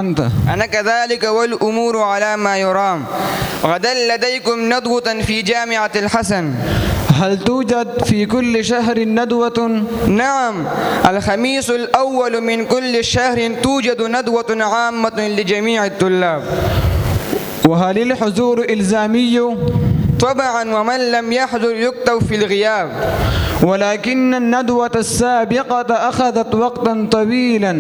أنا كذلك والأمور على ما يرام. غدا لديكم ندوة في جامعة الحسن. هل توجد في كل شهر ندوة؟ نعم، الخميس الأول من كل شهر توجد ندوة عامة لجميع الطلاب. وهل الحضور إلزامي؟ طبعا، ومن لم يحضر يكتب في الغياب. ولكن الندوة السابقة أخذت وقتا طويلا.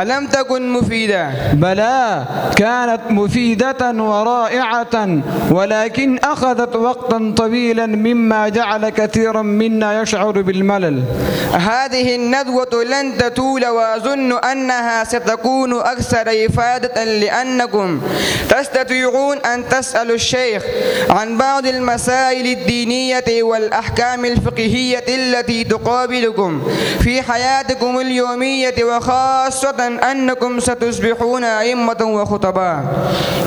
ألم تكن مفيدة؟ بلى، كانت مفيدة ورائعة، ولكن أخذت وقتا طويلا مما جعل كثيرا منا يشعر بالملل. هذه الندوة لن تطول، وأظن أنها ستكون أكثر إفادة، لأنكم تستطيعون أن تسألوا الشيخ عن بعض المسائل الدينية والأحكام الفقهية التي تقابلكم في حياتكم اليومية، وخاصة أنكم ستصبحون أئمة وخطباء.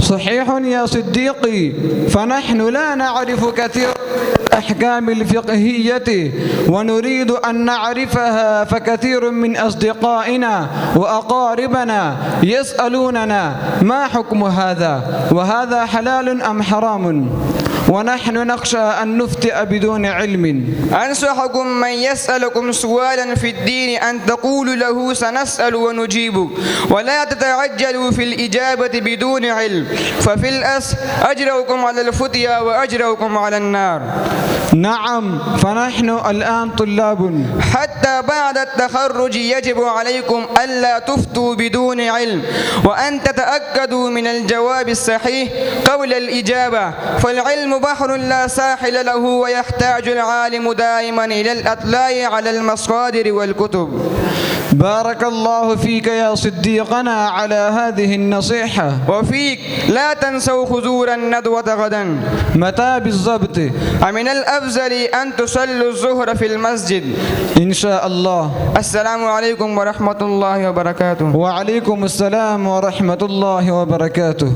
صحيح يا صديقي، فنحن لا نعرف كثير من الأحكام الفقهية ونريد أن نعرفها، فكثير من أصدقائنا وأقاربنا يسألوننا ما حكم هذا، وهذا حلال أم حرام، ونحن نخشى أن نفتئ بدون علم. أنصحكم من يسألكم سؤالا في الدين أن تقولوا له سنسأل ونجيبك، ولا تتعجلوا في الإجابة بدون علم، ففي الأصل أجركم على الفتيا وأجركم على النار. نعم، فنحن الآن طلاب. حتى بعد التخرج يجب عليكم ألا تفتوا بدون علم، وأن تتأكدوا من الجواب الصحيح قبل الإجابة، فالعلم بحر لا ساحل له، ويحتاج العالم دائما إلى الإطلاع على المصادر والكتب. بارك الله فيك يا صديقنا على هذه النصيحة. وفيك، لا تنسوا حضور الندوة غدا. متى بالضبط؟ من الأفضل أن تصلوا الظهر في المسجد إن شاء الله. السلام عليكم ورحمة الله وبركاته. وعليكم السلام ورحمة الله وبركاته.